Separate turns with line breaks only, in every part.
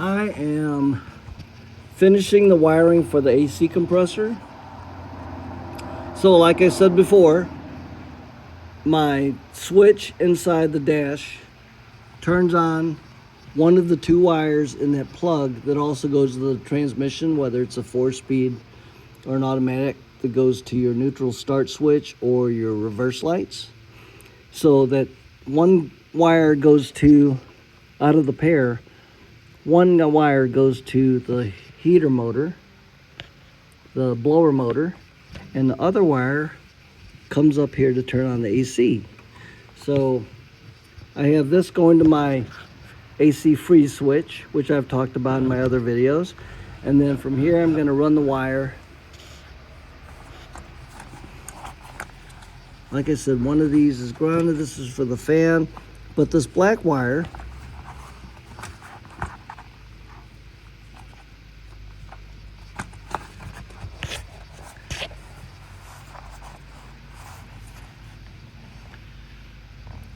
I am finishing the wiring for the AC compressor. So like I said before, my switch inside the dash turns on one of the two wires in that plug that also goes to the transmission, whether it's a 4-speed or an automatic, that goes to your neutral start switch or your reverse lights. So that one wire goes to, out of the pair, one wire goes to the heater motor, the blower motor, and the other wire comes up here to turn on the AC. So I have this going to my AC freeze switch, which I've talked about in my other videos. And then from here, I'm going to run the wire. Like I said, one of these is grounded. This is for the fan. But this black wire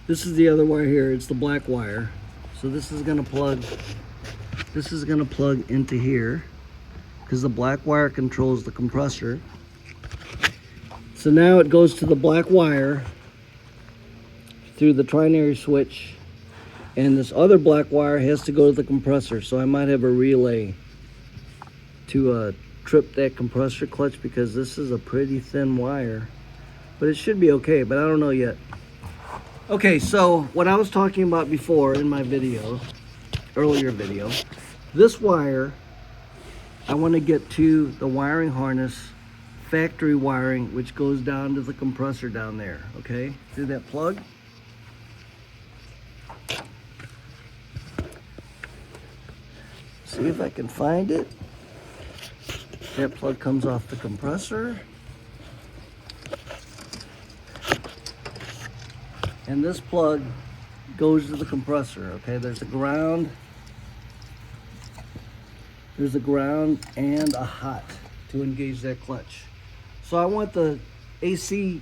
this is the other wire here. It's the black wire. So this is going to plug into here because the black wire controls the compressor. So now it goes to the black wire through the trinary switch, and this other black wire has to go to the compressor. So I might have a relay to trip that compressor clutch because this is a pretty thin wire, but it should be okay, but I don't know yet. Okay, so what I was talking about before in my video, earlier video, this wire, I want to get to the wiring harness, factory wiring, which goes down to the compressor down there, okay, through that plug. See if I can find it. That plug comes off the compressor. And this plug goes to the compressor, okay? There's a ground and a hot to engage that clutch. So I want the AC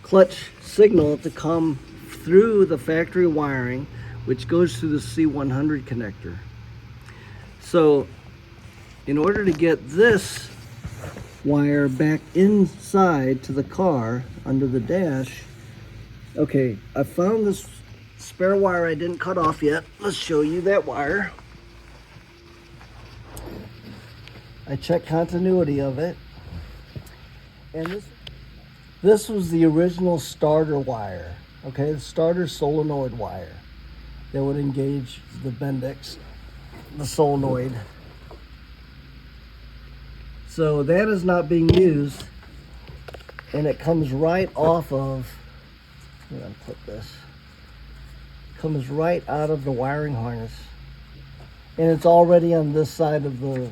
clutch signal to come through the factory wiring, which goes through the C100 connector. So in order to get this wire back inside to the car under the dash, okay, I found this spare wire I didn't cut off yet. Let's show you that wire. I checked continuity of it. And this was the original starter wire, okay? The starter solenoid wire that would engage the Bendix, the solenoid. So that is not being used, and it comes right off of, I'm gonna clip this. Comes right out of the wiring harness, and it's already on this side of the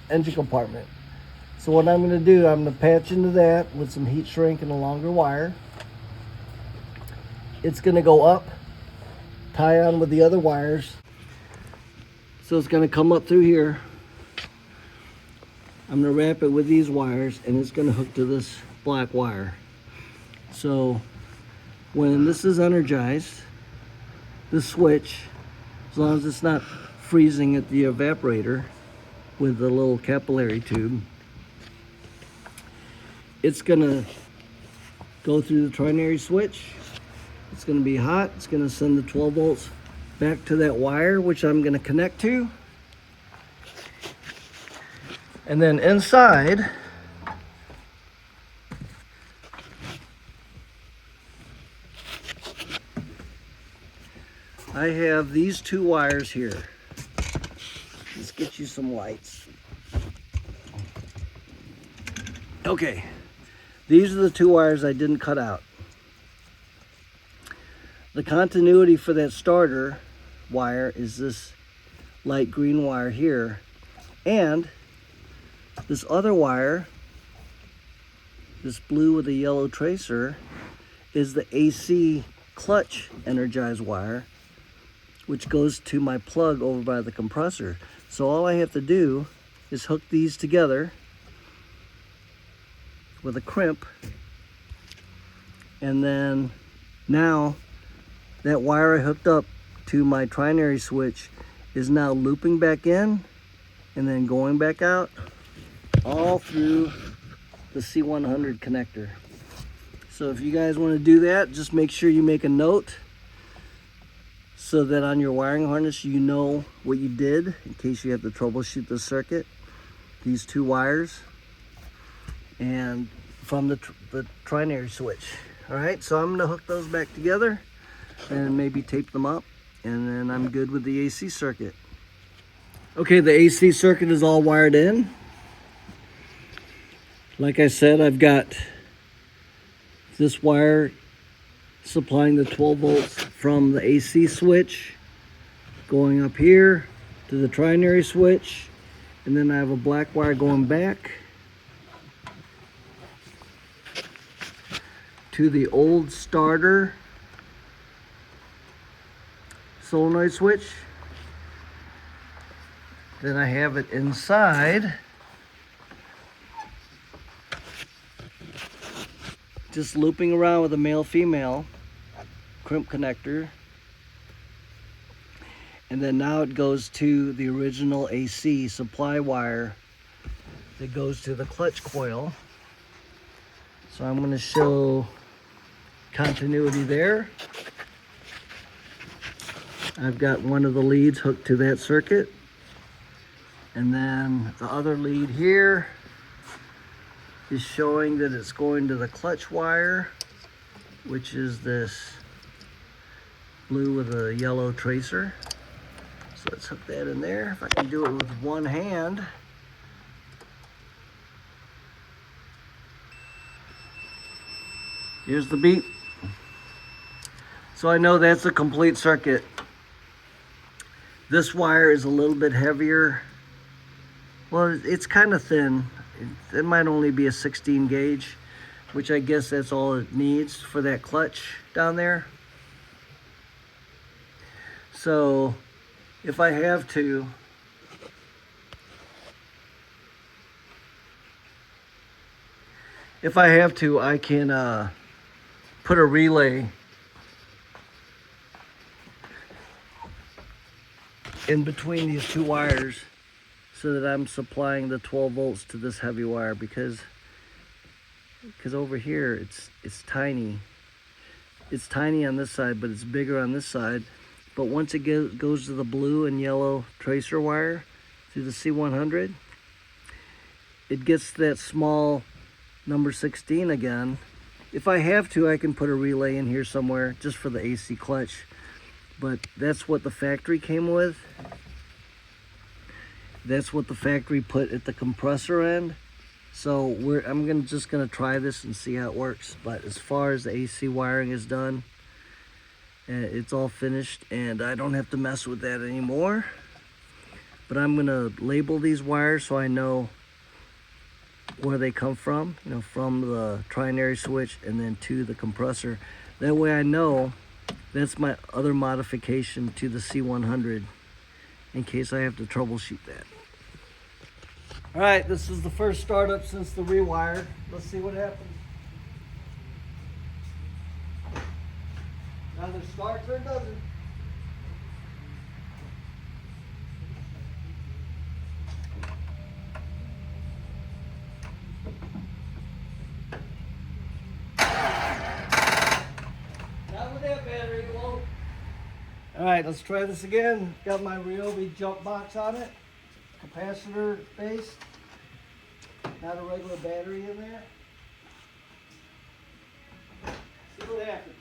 engine compartment. So what I'm going to do, I'm going to patch into that with some heat shrink and a longer wire. It's going to go up, tie on with the other wires. So it's going to come up through here. I'm going to wrap it with these wires, and it's going to hook to this black wire. So when this is energized, the switch, as long as it's not freezing at the evaporator with the little capillary tube, it's gonna go through the trinary switch. It's gonna be hot. It's gonna send the 12 volts back to that wire, which I'm gonna connect to. And then inside, I have these two wires here. Let's get you some lights. Okay, these are the two wires I didn't cut out. The continuity for that starter wire is this light green wire here, and this other wire, this blue with a yellow tracer, is the AC clutch energized wire, which goes to my plug over by the compressor. So all I have to do is hook these together with a crimp, and then now that wire I hooked up to my trinary switch is now looping back in and then going back out all through the C100 connector. So if you guys want to do that, just make sure you make a note so that on your wiring harness you know what you did in case you have to troubleshoot the circuit. These two wires and from the trinary switch. All right, so I'm gonna hook those back together and maybe tape them up, and then I'm good with the AC circuit. Okay, the AC circuit is all wired in. Like I said, I've got this wire supplying the 12 volts from the AC switch going up here to the trinary switch, and then I have a black wire going back to the old starter solenoid switch. Then I have it inside, just looping around with a male-female crimp connector. And then now it goes to the original AC supply wire that goes to the clutch coil. So I'm going to show continuity there. I've got one of the leads hooked to that circuit. And then the other lead here is showing that it's going to the clutch wire, which is this blue with a yellow tracer. So let's hook that in there. If I can do it with one hand. Here's the beep. So I know that's a complete circuit. This wire is a little bit heavier. Well, it's kind of thin. It might only be a 16 gauge, which I guess that's all it needs for that clutch down there. So if I have to, I can put a relay in between these two wires so that I'm supplying the 12 volts to this heavy wire, because over here it's tiny. It's tiny on this side, but it's bigger on this side. But once it goes to the blue and yellow tracer wire through the C100, it gets that small number 16 again. If I have to, I can put a relay in here somewhere just for the AC clutch, but that's what the factory came with. That's what the factory put at the compressor end. So I'm just gonna try this and see how it works. But as far as the AC wiring is done, it's all finished and I don't have to mess with that anymore. But I'm gonna label these wires so I know where they come from, you know, from the trinary switch and then to the compressor. That way I know that's my other modification to the C100 in case I have to troubleshoot that. All right, this is the first startup since the rewire. Let's see what happens. Either starts or it doesn't. Not with that battery, it won't. All right, let's try this again. Got my Ryobi jump box on it. Capacitor base. Not a regular battery in there. See what happens.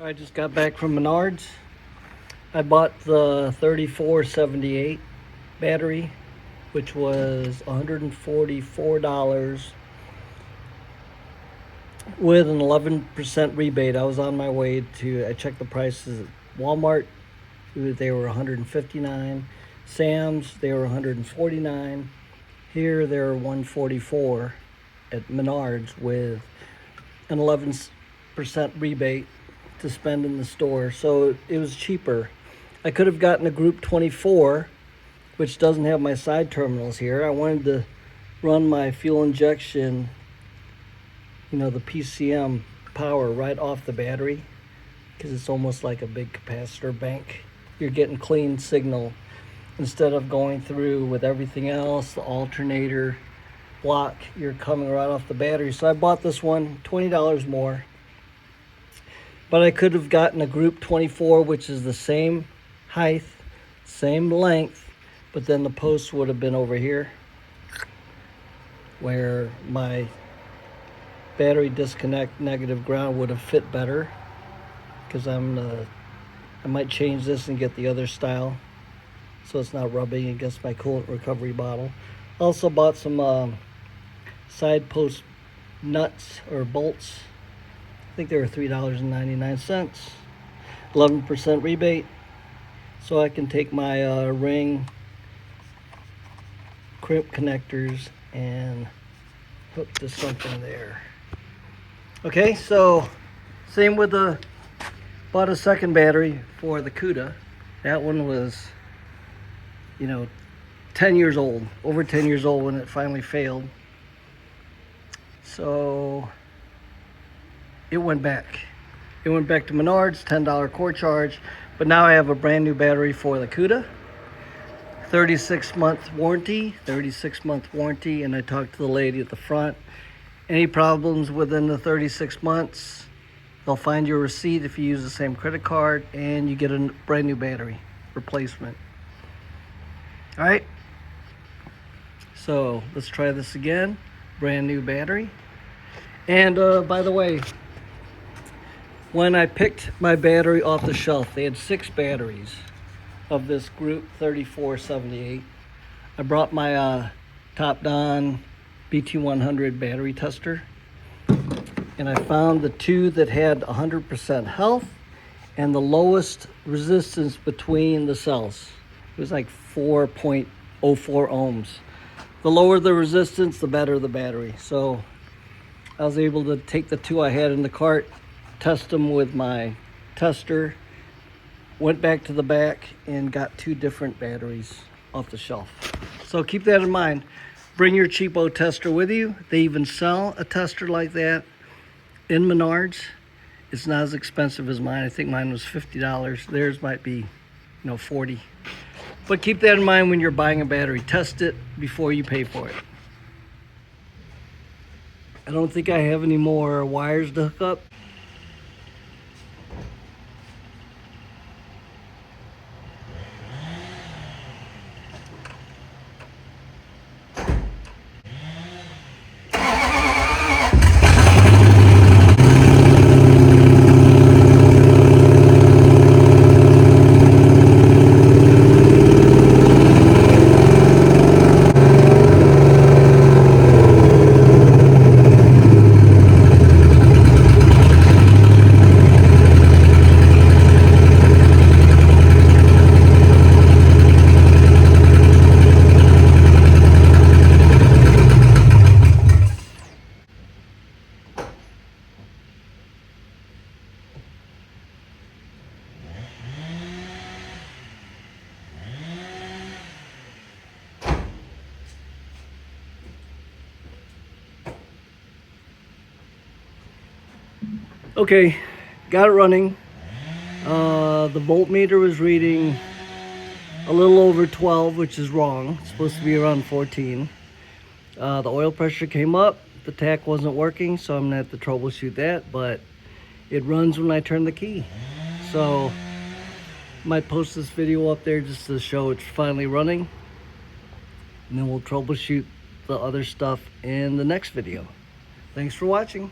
I just got back from Menards. I bought the 3478 battery, which was $144 with an 11% rebate. I was on my way to, I checked the prices at Walmart, they were $159. Sam's, they were $149. Here they're $144 at Menards with an 11% rebate to spend in the store, so it was cheaper. I could have gotten a Group 24, which doesn't have my side terminals here. I wanted to run my fuel injection, you know, the PCM power right off the battery, because it's almost like a big capacitor bank. You're getting clean signal instead of going through with everything else, the alternator block. You're coming right off the battery. So I bought this one, $20 more. But I could have gotten a Group 24, which is the same height, same length, but then the post would have been over here where my battery disconnect negative ground would have fit better, because I might change this and get the other style so it's not rubbing against my coolant recovery bottle. Also bought some side post nuts or bolts. I think they were $3.99. 11% rebate, so I can take my ring crimp connectors and hook to something there. Okay, so same with bought a second battery for the CUDA. That one was, you know, 10 years old, over 10 years old when it finally failed. So it went back. It went back to Menards, $10 core charge. But now I have a brand new battery for the CUDA. 36-month warranty, and I talked to the lady at the front. Any problems within the 36 months, they'll find your receipt if you use the same credit card, and you get a brand new battery replacement. All right, so let's try this again. Brand new battery. And by the way, when I picked my battery off the shelf, they had 6 batteries of this Group 3478. I brought my top-down BT100 battery tester, and I found the 2 that had 100% health and the lowest resistance between the cells. It was like 4.04 ohms. The lower the resistance, the better the battery. So I was able to take the 2 I had in the cart, test them with my tester, went back to the back and got 2 different batteries off the shelf. So keep that in mind. Bring your cheapo tester with you. They even sell a tester like that in Menards. It's not as expensive as mine. I think mine was $50. Theirs might be, you know, $40. But keep that in mind when you're buying a battery. Test it before you pay for it. I don't think I have any more wires to hook up. Okay, got it running. The voltmeter was reading a little over 12, which is wrong. It's supposed to be around 14. The oil pressure came up. The tach wasn't working, so I'm gonna have to troubleshoot that, but it runs when I turn the key. So might post this video up there just to show it's finally running, and then we'll troubleshoot the other stuff in the next video. Thanks for watching.